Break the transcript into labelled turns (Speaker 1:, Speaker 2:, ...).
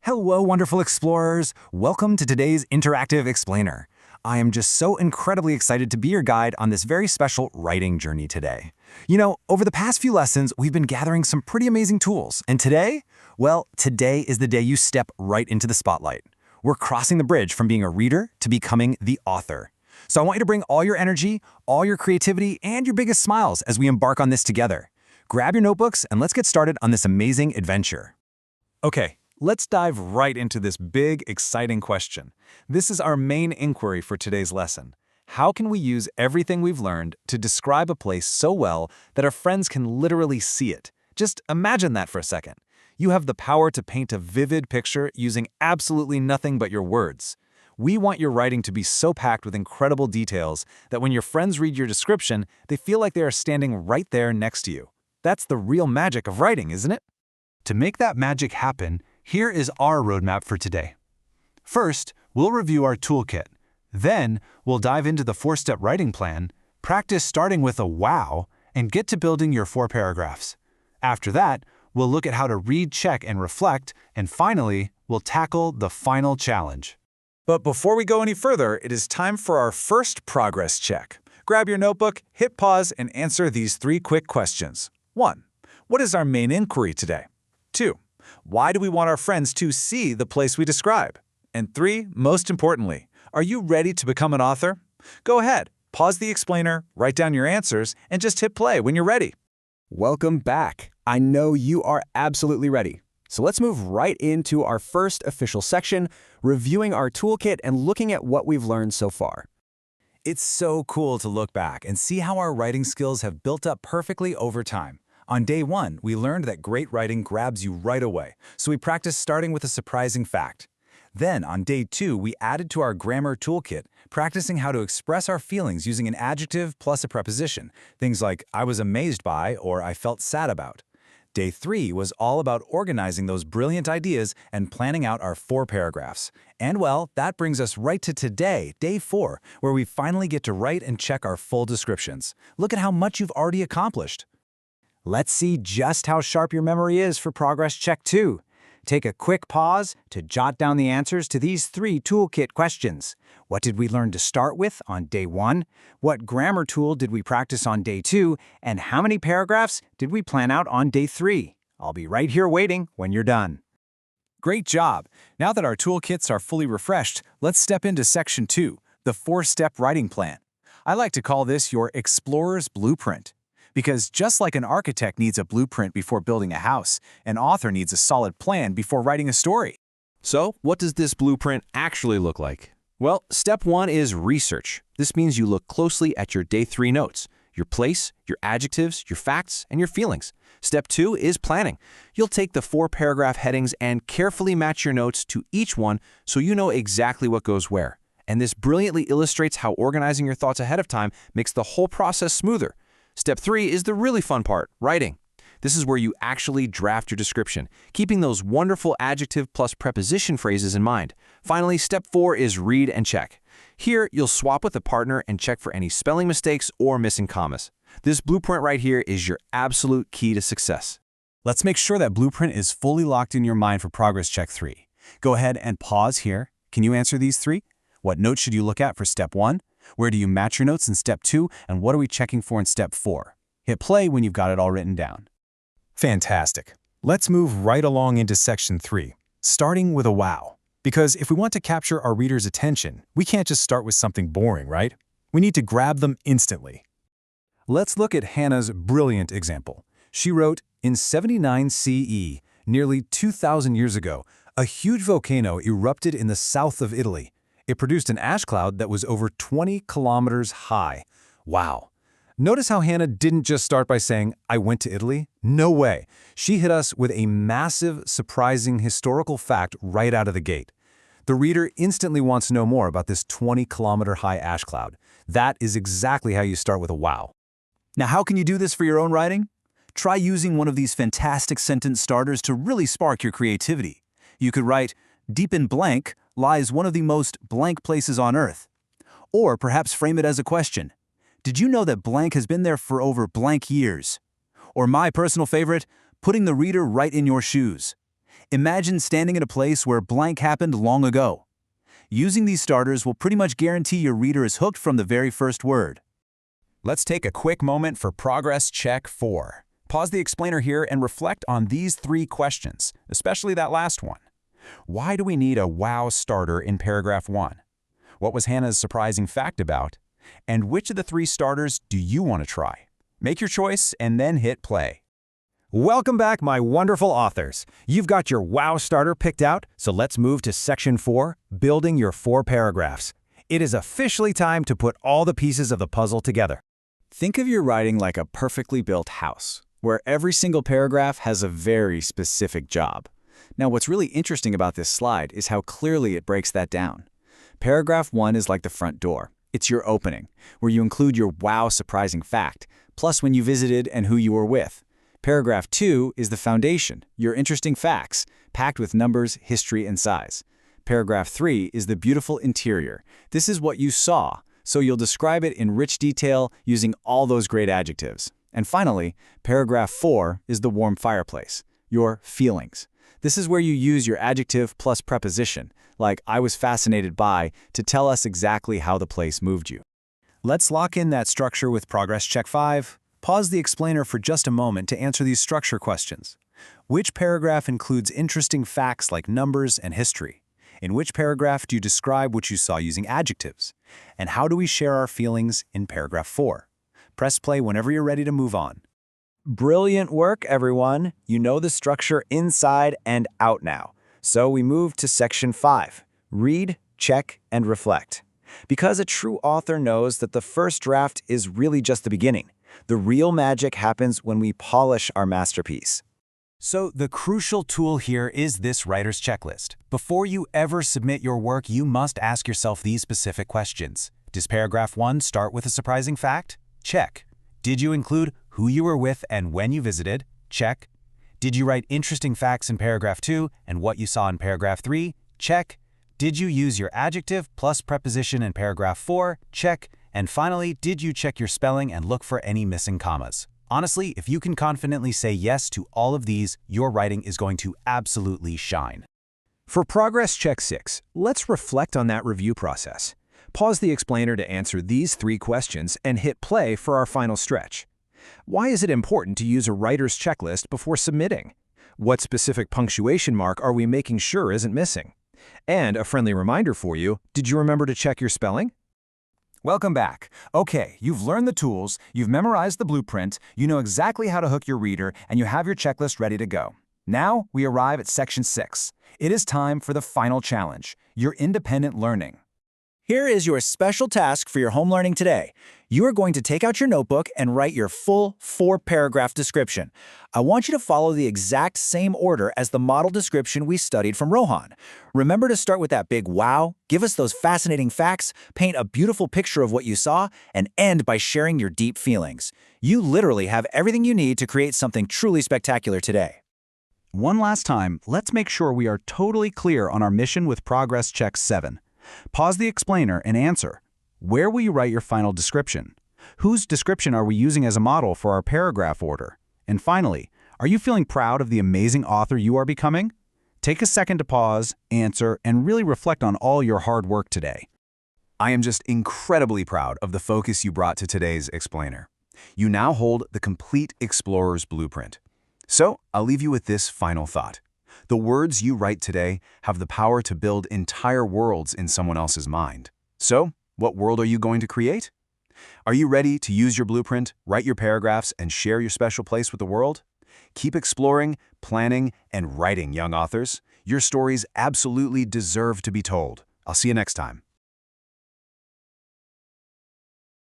Speaker 1: Hello, wonderful explorers! Welcome to today's Interactive Explainer. I am just so incredibly excited to be your guide on this very special writing journey today. You know, over the past few lessons, we've been gathering some pretty amazing tools. And today? Well, today is the day you step right into the spotlight. We're crossing the bridge from being a reader to becoming the author. So I want you to bring all your energy, all your creativity, and your biggest smiles as we embark on this together. Grab your notebooks and let's get started on this amazing adventure.
Speaker 2: Okay, let's dive right into this big, exciting question. This is our main inquiry for today's lesson. How can we use everything we've learned to describe a place so well that our friends can literally see it? Just imagine that for a second. You have the power to paint a vivid picture using absolutely nothing but your words. We want your writing to be so packed with incredible details that when your friends read your description, they feel like they are standing right there next to you. That's the real magic of writing, isn't it?
Speaker 3: To make that magic happen, here is our roadmap for today. First, we'll review our toolkit. Then, we'll dive into the 4-step writing plan, practice starting with a wow, and get to building your 4 paragraphs. After that, we'll look at how to read, check, and reflect, and finally, we'll tackle the final challenge.
Speaker 2: But before we go any further, it is time for our first progress check. Grab your notebook, hit pause, and answer these 3 quick questions. 1. What is our main inquiry today? 2. Why do we want our friends to see the place we describe? And 3, most importantly, are you ready to become an author? Go ahead, pause the explainer, write down your answers, and just hit play when you're ready.
Speaker 4: Welcome back. I know you are absolutely ready. So let's move right into our first official section, reviewing our toolkit and looking at what we've learned so far.
Speaker 1: It's so cool to look back and see how our writing skills have built up perfectly over time. On day 1, we learned that great writing grabs you right away, so we practiced starting with a surprising fact. Then, on day 2, we added to our grammar toolkit, practicing how to express our feelings using an adjective plus a preposition, things like I was amazed by or I felt sad about. Day 3 was all about organizing those brilliant ideas and planning out our 4 paragraphs. And well, that brings us right to today, day 4, where we finally get to write and check our full descriptions. Look at how much you've already accomplished. Let's see just how sharp your memory is for Progress Check 2. Take a quick pause to jot down the answers to these 3 toolkit questions. What did we learn to start with on day 1? What grammar tool did we practice on day 2? And how many paragraphs did we plan out on day 3? I'll be right here waiting when you're done.
Speaker 2: Great job! Now that our toolkits are fully refreshed, let's step into section 2, the 4-step writing plan. I like to call this your explorer's blueprint. Because just like an architect needs a blueprint before building a house, an author needs a solid plan before writing a story.
Speaker 5: So, what does this blueprint actually look like? Well, step 1 is research. This means you look closely at your day 3 notes, your place, your adjectives, your facts, and your feelings. Step 2 is planning. You'll take the 4 paragraph headings and carefully match your notes to each one so you know exactly what goes where. And this brilliantly illustrates how organizing your thoughts ahead of time makes the whole process smoother. Step 3 is the really fun part, writing. This is where you actually draft your description, keeping those wonderful adjective plus preposition phrases in mind. Finally, step 4 is read and check. Here, you'll swap with a partner and check for any spelling mistakes or missing commas. This blueprint right here is your absolute key to success.
Speaker 1: Let's make sure that blueprint is fully locked in your mind for Progress Check 3. Go ahead and pause here. Can you answer these 3? What notes should you look at for step 1? Where do you match your notes in step 2? And what are we checking for in step 4? Hit play when you've got it all written down. Fantastic. Let's move right along into section 3, starting with a wow. Because if we want to capture our readers' attention, we can't just start with something boring, right? We need to grab them instantly. Let's look at Hannah's brilliant example. She wrote, in 79 CE, nearly 2,000 years ago, a huge volcano erupted in the south of Italy. It produced an ash cloud that was over 20 kilometers high. Wow. Notice how Hannah didn't just start by saying, I went to Italy? No way. She hit us with a massive, surprising historical fact right out of the gate. The reader instantly wants to know more about this 20-kilometer high ash cloud. That is exactly how you start with a wow.
Speaker 6: Now, how can you do this for your own writing? Try using one of these fantastic sentence starters to really spark your creativity. You could write, deep in blank lies one of the most blank places on Earth. Or perhaps frame it as a question. Did you know that blank has been there for over blank years? Or my personal favorite, putting the reader right in your shoes. Imagine standing at a place where blank happened long ago. Using these starters will pretty much guarantee your reader is hooked from the very first word.
Speaker 2: Let's take a quick moment for Progress Check 4. Pause the explainer here and reflect on these 3 questions, especially that last one. Why do we need a wow starter in paragraph 1? What was Hannah's surprising fact about? And which of the 3 starters do you want to try? Make your choice and then hit play.
Speaker 7: Welcome back, my wonderful authors. You've got your wow starter picked out, so let's move to section 4, building your 4 paragraphs. It is officially time to put all the pieces of the puzzle together.
Speaker 4: Think of your writing like a perfectly built house, where every single paragraph has a very specific job. Now, what's really interesting about this slide is how clearly it breaks that down. Paragraph 1 is like the front door. It's your opening, where you include your wow surprising fact, plus when you visited and who you were with. Paragraph 2 is the foundation, your interesting facts, packed with numbers, history, and size. Paragraph 3 is the beautiful interior. This is what you saw, so you'll describe it in rich detail using all those great adjectives. And finally, paragraph 4 is the warm fireplace, your feelings. This is where you use your adjective plus preposition, like I was fascinated by, to tell us exactly how the place moved you.
Speaker 6: Let's lock in that structure with Progress Check 5. Pause the explainer for just a moment to answer these structure questions. Which paragraph includes interesting facts like numbers and history? In which paragraph do you describe what you saw using adjectives? And how do we share our feelings in paragraph 4? Press play whenever you're ready to move on.
Speaker 2: Brilliant work, everyone. You know the structure inside and out now. So we move to section 5. Read, check, and reflect. Because a true author knows that the first draft is really just the beginning. The real magic happens when we polish our masterpiece.
Speaker 1: So the crucial tool here is this writer's checklist. Before you ever submit your work, you must ask yourself these specific questions. Does paragraph 1 start with a surprising fact? Check. Did you include who you were with and when you visited? Check. Did you write interesting facts in paragraph 2 and what you saw in paragraph 3? Check. Did you use your adjective plus preposition in paragraph 4? Check. And finally, did you check your spelling and look for any missing commas? Honestly, if you can confidently say yes to all of these, your writing is going to absolutely shine.
Speaker 7: For Progress Check 6, let's reflect on that review process. Pause the explainer to answer these 3 questions and hit play for our final stretch. Why is it important to use a writer's checklist before submitting? What specific punctuation mark are we making sure isn't missing? And a friendly reminder for you, did you remember to check your spelling?
Speaker 6: Welcome back. Okay, you've learned the tools, you've memorized the blueprint, you know exactly how to hook your reader, and you have your checklist ready to go. Now we arrive at section 6. It is time for the final challenge, your independent learning.
Speaker 8: Here is your special task for your home learning today. You are going to take out your notebook and write your full 4-paragraph description. I want you to follow the exact same order as the model description we studied from Rohan. Remember to start with that big wow, give us those fascinating facts, paint a beautiful picture of what you saw, and end by sharing your deep feelings. You literally have everything you need to create something truly spectacular today.
Speaker 6: One last time, let's make sure we are totally clear on our mission with Progress Check 7. Pause the explainer and answer. Where will you write your final description? Whose description are we using as a model for our paragraph order? And finally, are you feeling proud of the amazing author you are becoming? Take a second to pause, answer, and really reflect on all your hard work today.
Speaker 2: I am just incredibly proud of the focus you brought to today's explainer. You now hold the complete explorer's blueprint. So I'll leave you with this final thought. The words you write today have the power to build entire worlds in someone else's mind. So, what world are you going to create? Are you ready to use your blueprint, write your paragraphs, and share your special place with the world? Keep exploring, planning, and writing, young authors. Your stories absolutely deserve to be told. I'll see you next time.